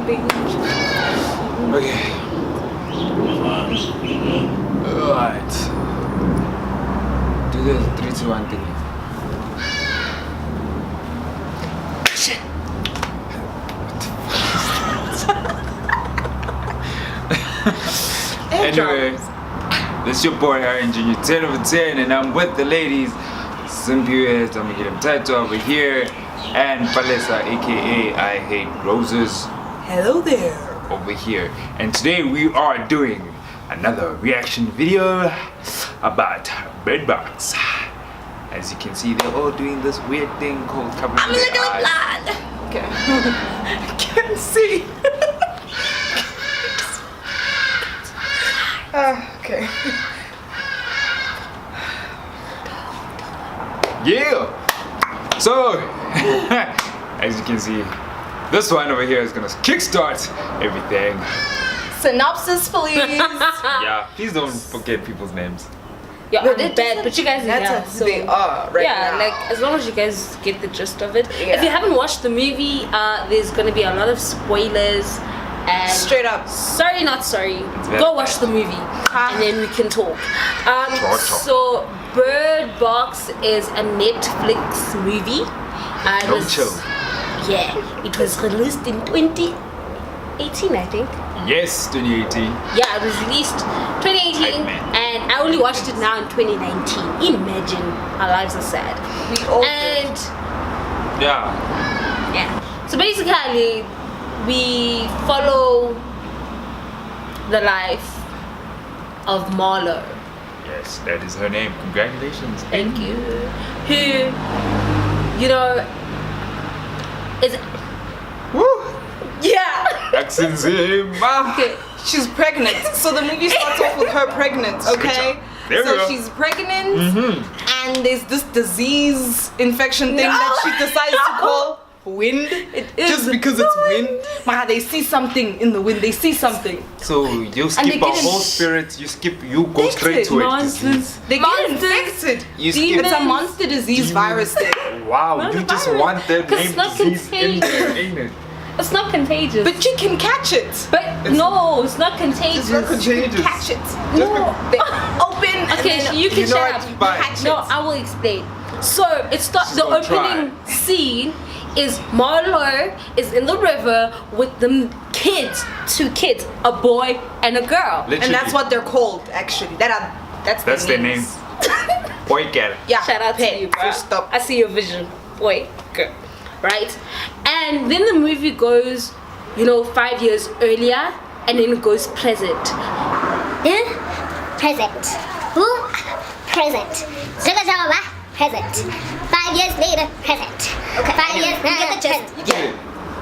Okay. Alright. Do the 3, 2, 1 thing. Shit. Anyway, this your boy Aaron Jr. 10 over 10, and I'm with the ladies. Simpius, I'm gonna get him tattooed over here, and Palesa, aka I Hate Roses. Hello there. Over here, and today we are doing another reaction video about Bird Box. As you can see, they're all doing this weird thing called covering I'm their looking eyes. blind. Okay. I can't see. Okay. Yeah. So, as you can see, this one over here is gonna kickstart everything. Synopsis, please. Yeah, please don't forget people's names. Yeah, But I did bad, but you guys That's yeah, who they are right yeah, now. like as long as you guys get the gist of it. Yeah. If you haven't watched the movie, there's gonna be a lot of spoilers. And Straight up. sorry, not sorry. very Go watch bad. the movie, and then we can talk. Talk. So Bird Box is a Netflix movie. It No was- chill. Yeah, it was released in 2018, I think. Yes, 2018. Yeah, it was released 2018, Hype man. and I only watched it now in 2019. Imagine, our lives are sad. We all And Yeah. yeah, so basically, we follow the life of Marlo. Yes, that is her name. Congratulations. Thank you. Who, you know, is Woo! yeah. Accents him. Okay. She's pregnant. So the movie starts off with her pregnant, okay? There we So go. she's pregnant, and there's this disease infection thing that she decides to call wind. It is Just because it's wind. They see something in the wind. They see something. So you they skip a get whole in- spirit. You go straight to it. Nonsense. They get Monsters. infected. You Demons. skip. It's a monster disease virus thing. Wow, Not you a just virus. want that 'Cause name it's not disease in there, contagious. ain't it? It's not contagious. But you can catch it. But no, it's not contagious. It's not contagious. Catch it. No. They open. and Okay, then you can You know shut what? up. Fine. Catch No, it. I will explain. So it's not She's the gonna opening scene is Marlo is in the river with the kids, 2 kids, a boy and a girl. Literally. And that's what they're called, actually. That's their name. names. Boy, get it. Yeah. Shout out to Pet. you, bro. Full stop. I see your vision, boy, girl, right? And then the movie goes, 5 years earlier, and then it goes present. Present. Who? Present. Zagazawa. Present. 5 years later. Present. Okay. 5 years now. Get the gist. Get it.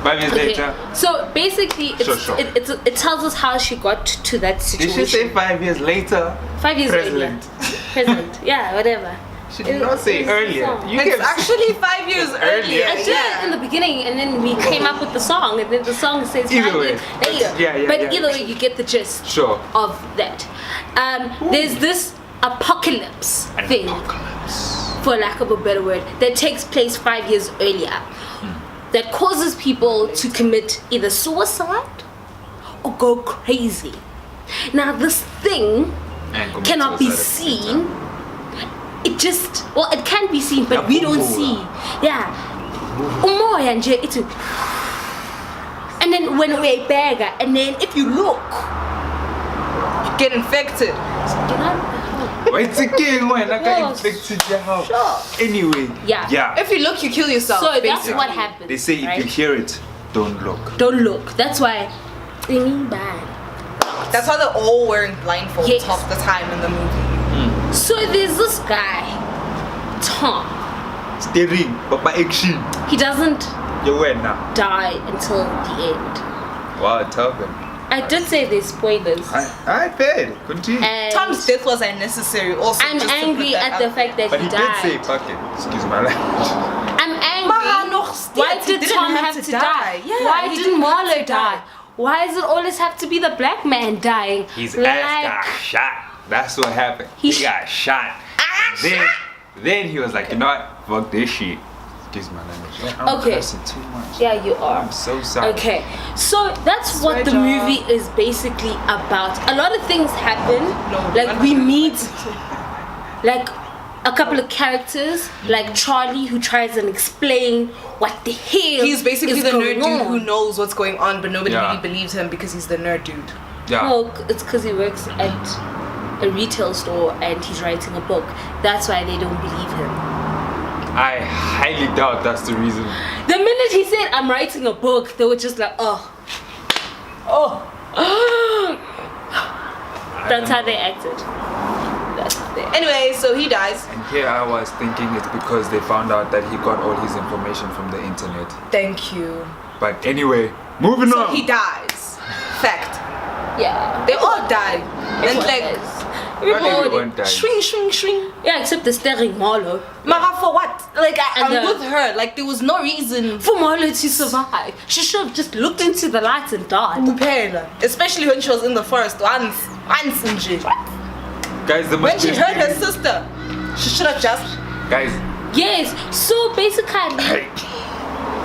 5 years Okay. later. So basically, Sure, sure. it tells us how she got to that Did situation. she say 5 years later? 5 years President. earlier. Present. Yeah, whatever. She did not say It's earlier. the song. You It's kept actually 5 years earlier. I did it in the beginning, and then we came up with the song, and then the song says Either 5 way. years later. Yeah, but yeah. either way, you get the gist Sure. of that. There's this apocalypse thing, Apocalypse. for lack of a better word, that takes place 5 years earlier, that causes people to commit either suicide or go crazy. Now, this thing And commit cannot be suicide at the same seen. time. It can be seen, but we don't see. Yeah. Umoya nje itu. And then when we're beggar, and then if you look, You get infected. Wait again, when I got Yes. infected your house. Sure. Anyway. Yeah. Yeah. If you look, you kill yourself. so that's basically. what happens. They say if right? you hear it, don't look. Don't look. That's why. Bad. That's why they're all wearing blindfolds Yes. half the time in the movie. So there's this guy, Tom. Steering, Papa action. He doesn't You win now. die until the end. Wow, tell them. I did say there's spoilers. I paid. Continue. And Tom's death was unnecessary. Also, I'm just to angry put that at the out fact that But he he did say died. fuck it. Excuse my language. I'm Maar angry. nog steeds, Why he did didn't Tom have have to to die. die? Yeah, Why he didn't didn't have Marlo to die. die? Why does it always have to be the black man dying? His Like, ass got shot. That's what happened. He He got shot. Then he was like, you know what? Fuck this shit. Excuse my language. I'm Okay. cursing too much. Yeah, you are. I'm so sorry. Okay, so that's what the Swear movie is basically about. A lot of things happen. No, like I'm we not- meet like a couple of characters, like Charlie, who tries and explain what the hell He's basically is the going nerd dude on. who knows what's going on, but nobody Yeah. really believes him because he's the nerd dude. Yeah. No, it's because he works at a retail store and he's writing a book. That's why they don't believe him. I highly doubt that's the reason. The minute he said, "I'm writing a book," they were just like, "Oh, oh." That's how they acted. That's how they acted. Anyway, so he dies. And here I was thinking it's because they found out that he got all his information from the internet. Thank you. But anyway, moving So on. he dies. Fact. Yeah. They all die. And Everyone like, dies. Everyone died. swing, swing, swing. Yeah, except the staring Marlo. Mara, for what? Like, I'm And, with her. Like, there was no reason. For Marlo to survive, she should have just looked into the lights and died. Kuphela. Especially when she was in the forest. Once nje. Guys, the When most she heard her sister, she should have just. Guys, Yes, so basically,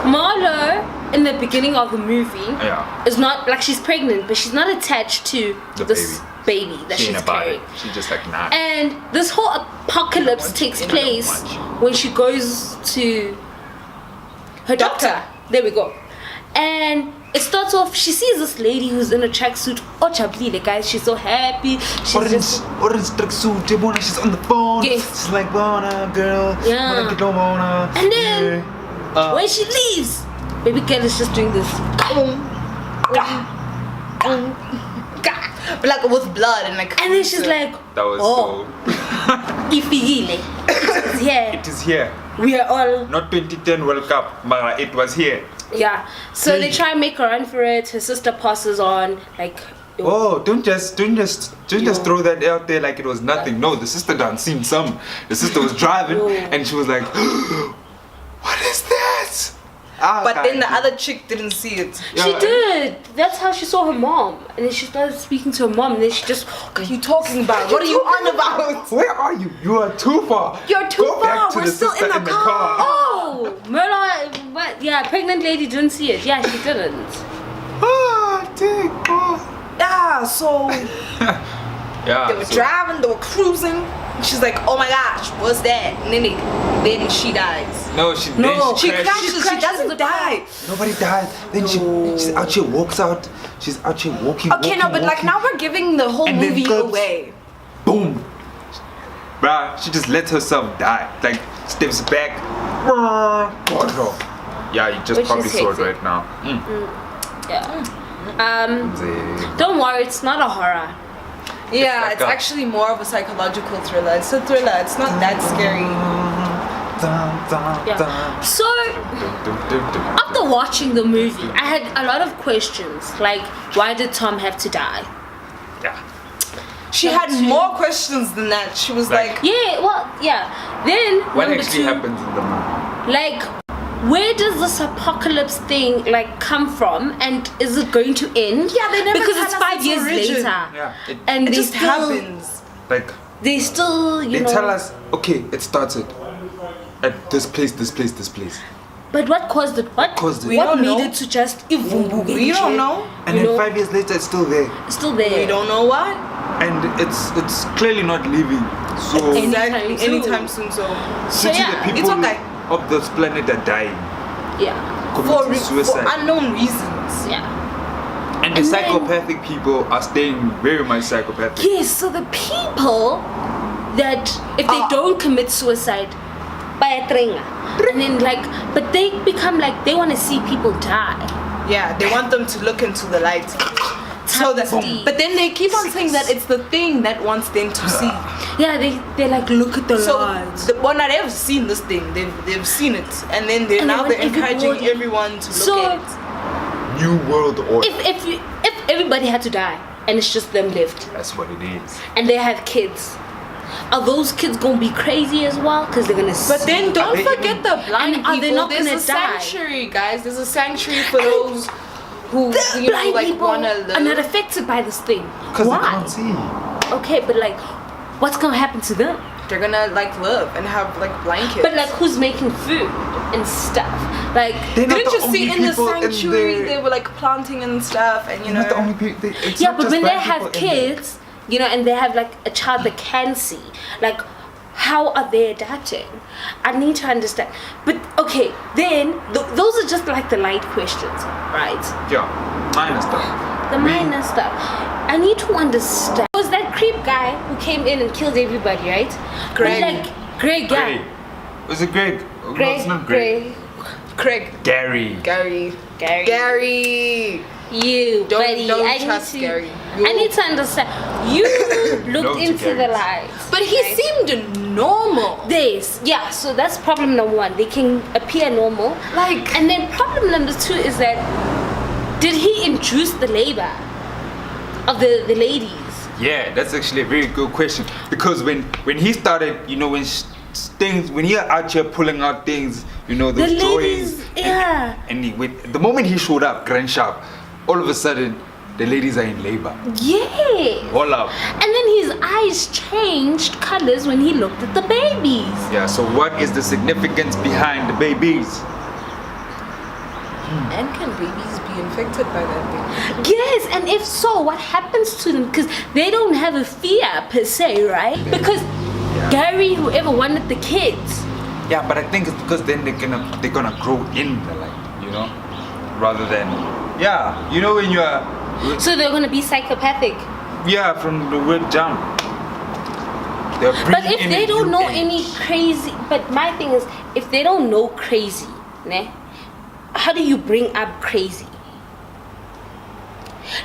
Marlo in the beginning of the movie yeah. is not like she's pregnant, but she's not attached to The this baby that She she's ain't about carrying. it. She just like, nah. And this whole apocalypse takes I don't place want when she goes to her doctor. There we go. And it starts off, she sees this lady who's in a tracksuit. Oh, Chablile, guys, she's so happy. She's just. Orange tracksuit, Bona, she's on the phone. Yes. She's like, Bona, girl. Yeah. Wanna get on Bona. And then, when she leaves, baby girl is just doing this. But like with blood and like. And then she's like, That was oh, ifigile. It's here. It is here. We are all. Not 2010 World Cup, but it was here. Yeah. So they try and make her run for it. Her sister passes on. Like, Oh, don't just throw that out there like it was nothing. No, the sister done seen some. The sister was driving Yo. and she was like, what is that? Ah, But then the God. other chick didn't see it. she Yeah. did. That's how she saw her mom. And then she started speaking to her mom. And then she just. What are you talking about? What are you on about? Where are you? You are too far. You're too Go back far. to We're the still sister in the car. Oh, Merla. What? Yeah, pregnant lady didn't see it. Yeah, she didn't. Ah, take off. Yeah, so Yeah. they were so- driving, they were cruising. She's like, oh my gosh, what's that? And then she dies. No, she No, then She crashed. crashes, she crashes the doesn't die. Nobody died. Then she's out here, walks out. She's out here walking. Okay, no, but like walking. now we're giving the whole And then movie cuts. away. Boom. Bruh, she just lets herself die. Like, steps back. Yeah, you just Which probably is saw it hectic. right now. Yeah. Don't worry, it's not a horror. Yeah, like it's a- actually more of a psychological thriller. It's a thriller, it's not that scary. Yeah. So after watching the movie, I had a lot of questions. Like, why did Tom have to die? Yeah. She had more questions than that. She was Like- like, Yeah, well, yeah. Then What number actually two, happens in the movie? like, where does this apocalypse thing like come from, and is it going to end? Yeah, they never because tell it's us 5 its years origin. later, Yeah. and it they just still, happens. Like, They still, you they know. tell us, okay, it started at this place, this place, this place. But what caused it? What caused it? We What don't made know. it to just evolve? We don't know. And You then know? 5 years later, it's still there. It's still there. We don't know why. And it's clearly not leaving. So, Exactly. soon. Anytime soon. So city, yeah, the it's people okay. of this planet are dying. Yeah, Committing for suicide. unknown reasons. yeah. And the And then- psychopathic people are staying very much psychopathic. Yes, so the people that if they Ah. don't commit suicide, bayatrenga. And then like, but they become like they want to see people die. Yeah, they want them to look into the light. So that, Boom. but then they keep on saying that it's the thing that wants them to see. Yeah, they like look at the So, lights. well, now they've seen this thing. They've seen it, and then And now they they're want encouraging everybody- everyone to look So- at it. New world order. If everybody had to die and it's just them left That's what it is. and they have kids, are those kids gonna be crazy as well? Because they're gonna. But then don't they forget even- the blind And are they people. not There's gonna a die? sanctuary, guys. There's a sanctuary for those who you know, blind like people wanna are not live. affected by this thing. Because they Why? can't see. Okay, but like, what's gonna happen to them? they're gonna like live and have like blankets. But like, who's making food and stuff? Like, They're not didn't the you see only in the people in sanctuary there. they were like planting and stuff, and you They're know. not the only people. It's yeah, not but just when they black have people in there. kids, you know, and they have like a child that can see, like, how are they adapting? I need to understand. But okay, then those are just like the light questions, right? Yeah, minor stuff. The minor stuff. I need to understand. Was that creep guy who came in and killed everybody, right? Greg. But like Greg, Greg. yeah. Was it Greg? Oh, no, Greg, it's not Greg. Craig. Gary. Gary. Gary. You, Don't- buddy. don't I trust need to, Gary. I need to understand. You looked to into the Gary. lights. But he right? seemed normal. This, yeah, so that's problem number one. They can appear normal. Like- and then problem number two is that did he induce the labor of the ladies? Yeah, that's actually a very good question, because when he started, you know, when he out here pulling out things, you know, those The joys, ladies, yeah. and the moment he showed up, Grand Sharp, all of a sudden the ladies are in labor. Yeah. All up. And then his eyes changed colors when he looked at the babies. Yeah. So what is the significance behind the babies? And can babies be infected by that thing? Yes, and if so, what happens to them? Because they don't have a fear per se, right? Because Gary, whoever wanted the kids, Yeah, but I think it's because then they're gonna grow in the light, you know, rather than you know, when you are so they're gonna be psychopathic. from the word jump. They're But bringing if in they a don't new know age. any crazy, but my thing is, if they don't know crazy, ne, how do you bring up crazy?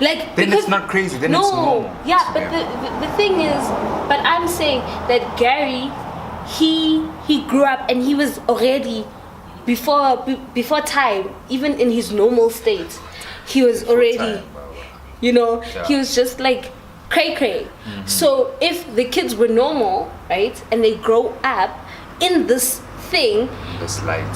Like, Then because it's not crazy, then no, it's normal. yeah, So, but the thing is, but I'm saying that Gary, he grew up and he was already before time, even in his normal state, he was already, time, you know, Yeah. he was just like cray. So if the kids were normal, right, and they grow up in this thing, This light.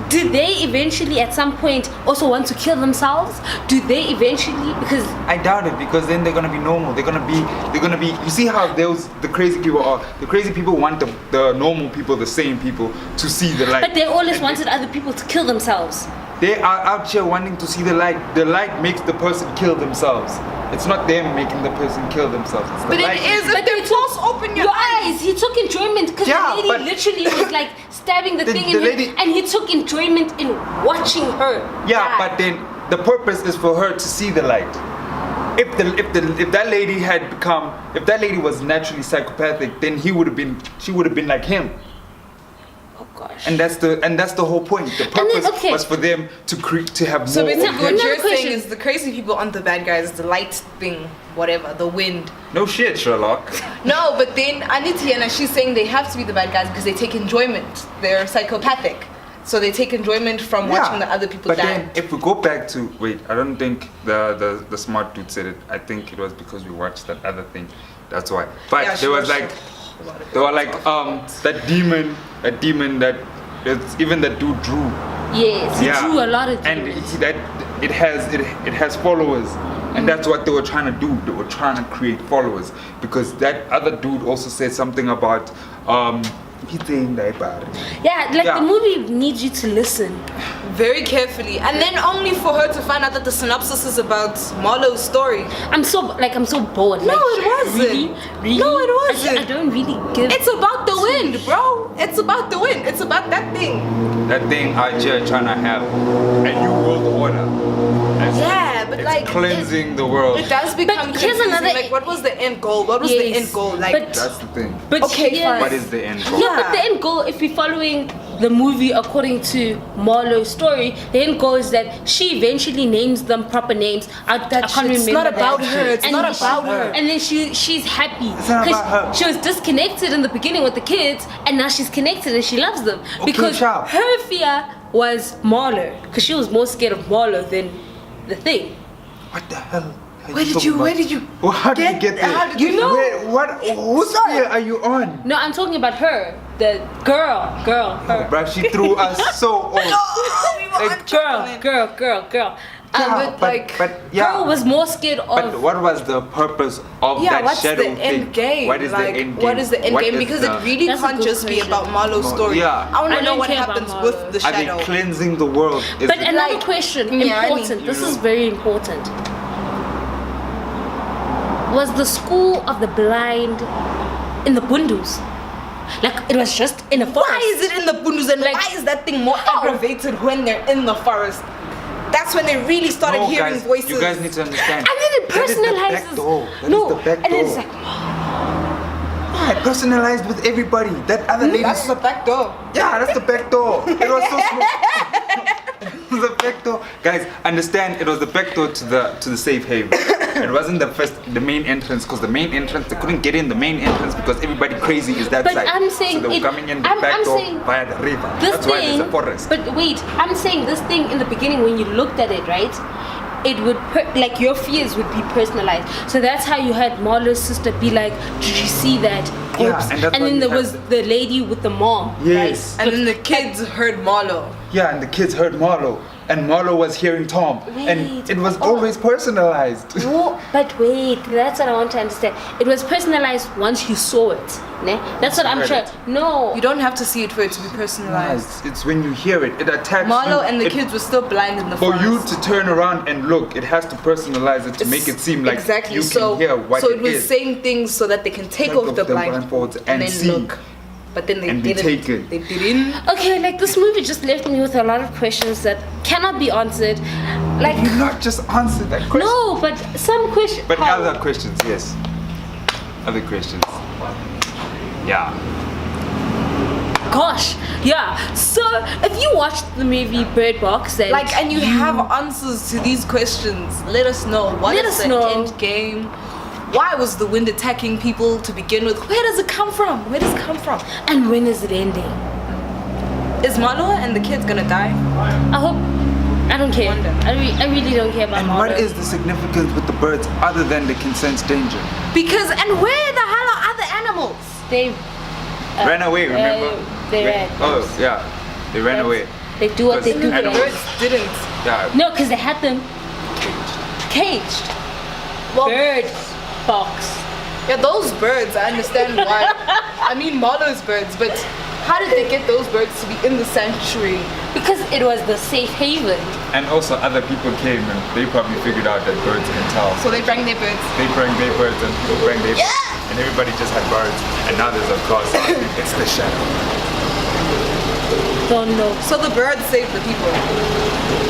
do they eventually at some point also want to kill themselves? Do they eventually, because I doubt it, because then they're gonna be normal. They're gonna be. You see how the crazy people are. The crazy people want the normal people, the sane people, to see the light. but they always And wanted other people to kill themselves. They are out here wanting to see the light. The light makes the person kill themselves. It's not them making the person kill themselves. It's the But it light. is But if they they force open your eyes. He took enjoyment because Yeah, the lady but- literally was like stabbing the thing the in him, lady- and he took enjoyment in watching her. Yeah, die. but then the purpose is for her to see the light. If that lady was naturally psychopathic, then she would have been like him. Oh gosh. And that's the whole point. The purpose okay. was for them to have So more. basically, of what him. Another you're question. saying is the crazy people aren't the bad guys. The light thing, whatever, the wind. No shit, Sherlock. No, but then Anitiana, she's saying they have to be the bad guys because they take enjoyment. They're psychopathic, so they take enjoyment from watching the other people but die. then if we go back to I don't think the smart dude said it. I think it was because we watched that other thing. That's why. But Yeah, there was sure. like they were like that demon that even that dude drew. Yes, he drew a lot of and demons. you see that it has followers, and that's what they were trying to do. They were trying to create followers, because that other dude also said something about he's saying that about it. Yeah, like Yeah. the movie needs you to listen. Very carefully, and then only for her to find out that the synopsis is about Marlowe's story. I'm so bored. No, like, it wasn't. Really? No, it I wasn't. don't really give. It's about the wind, bro. It's about the wind. It's about that thing. That thing out here trying to have a new world order. Yeah, but it's like, cleansing the world. It does become here's confusing. another- Like, what was the end goal? What was the Yes, end goal? Like, but- That's the thing. But Okay, here's- fine. What is the end goal? Yeah, but the end goal, if we're following the movie according to Marlowe's story, the end goal is that she eventually names them proper names. I can't remember. it's not about that. her. It's And not she- about her. And then she's happy. It's not 'Cause about her. She was disconnected in the beginning with the kids, and now she's connected and she loves them. Because sharp. her fear was Marlo, because she was more scared of Marlo than the thing. What the hell? are Where did talking you- about? where did you Well, how did you get- get there? how did you know- What? Whose fear are you on? No, I'm talking about her, the girl, her. Bruh, she threw us so off. Oh, we were Like, on track on it. Girl. Pearl was more scared of. But what was the purpose of that what's shadow the thing? end game? What is the end game? What is the end What game? is Because the- it really That's a can't good just be question. about Marlo's story. Yeah. I want I to know don't what care about happens Marlo. with the Are they shadow. cleansing the world? But another Like, question, yeah, I mean, important. This is very important. Was the school of the blind in the Bundus? Like it was just in a forest. Why is it in the Bundus and Like, why is that thing more aggravated when they're in the forest? That's when they really started No, hearing guys, voices. you guys need to understand. And then it That is the back personalizes. door. That no, is the back and then it's door. like, Yeah, personalized with everybody. That other lady. That's the back door. Yeah, that's the back door. It was so small. The back door. Guys, understand it was the back door to the safe haven. It wasn't the main entrance, because the main entrance they couldn't get in the main entrance because everybody crazy is that But side. I'm saying so they were it- coming in the I'm back door saying via the river. this That's why thing. there's a forest. But wait, I'm saying this thing in the beginning when you looked at it, right? It would like your fears would be personalized. So that's how you had Marlo's sister be like, "Did you see that?" Yeah, Oops. and that's why then you there have was the lady with the mom. Yes. Right? And then the kids heard Marlo. Yeah, and the kids heard Marlo, and Marlo was hearing Tom, and Wait, it was oh. always personalized. No, but wait, that's what I want to understand. It was personalized once you saw it. Ne? That's what I'm Heard sure. it. No. You don't have to see it for it to be personalized. It's when you hear it, it attacks Marlo you. and the It- kids were still blind in the For forest. you to turn around and look, it has to personalize it to make it seem like exactly. you so, can hear what so it it was is. saying things so that they can take off the blindfolds and then see. look. But then they and be didn't. taken. They didn't. Okay, like this movie just left me with a lot of questions that cannot be answered. Like You not just answer that question. no, but some questions. But other questions, yes. Other questions. Yeah. Gosh, yeah. So if you watched the movie Bird Box, then Like, and you have answers to these questions. Let us know. What Let is us the know. end game? Why was the wind attacking people to begin with? Where does it come from? Where does it come from? and when is it ending? Is Marlo and the kids gonna die? I hope. I don't care. Wonder. I really don't care about And Marlo. what is the significance with the birds other than they can sense danger? Because, and where the hell are other animals? They Ran away, remember? they ran. Oh, yeah. They ran away. They do what they Because do. The animals- guys. birds didn't. Yeah. No, because they had them caged. Well, Bird box. yeah, those birds, I understand why. I mean Marlo's birds, but how did they get those birds to be in the sanctuary? Because it was the safe haven. And also other people came and they probably figured out that birds can tell. So they bring their birds. They bring their birds and people bring their birds. And everybody just had birds. And now there's a cross. It's the shadow. Don't know. So the birds saved the people.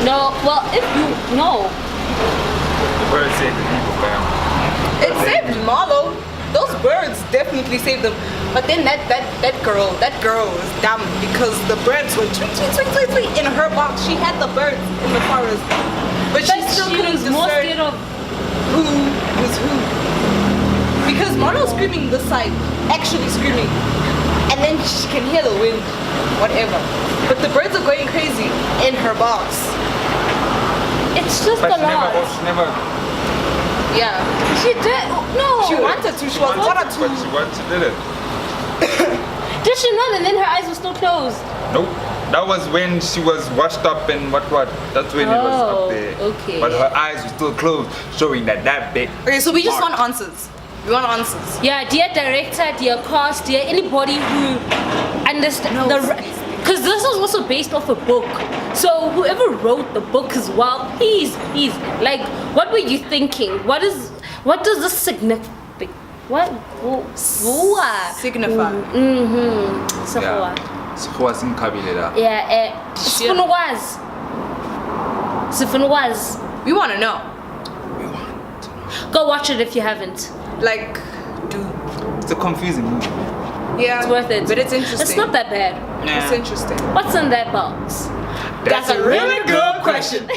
No, well, if you know, The birds saved the people, fam. It saved Marlo. Those birds definitely saved them. But then that girl was dumb because the birds were tweet, tweet, tweet, tweet, tweet in her box. She had the birds in the forest. But she but still she couldn't was more discern scared of. who was who. Because Marlo's screaming this side, actually screaming. And then she can hear the wind, whatever. But the birds are going crazy in her box. It's just But a lot. she never. Yeah. She did. No. She wanted to. She was wanted But to. she did it. Did she not? And then her eyes were still closed. Nope. That was when she was washed up and what. That's when it was Oh, up there. okay. But her eyes were still closed, showing that bit. Okay, so we just Mark. want answers. We want answers. Yeah, dear director, dear cast, dear anybody who understands because this is also based off a book. So whoever wrote the book as well, please, like, what were you thinking? What does this signify? What? Signify. So Yeah. Sikhuwa simkhabilela. yeah. Sifuna ukwazi. We want to know. Go watch it if you haven't. Like, It's a confusing movie. yeah. It's worth it. But it's interesting. It's not that bad. It's interesting. What's in that box? That's a really good question.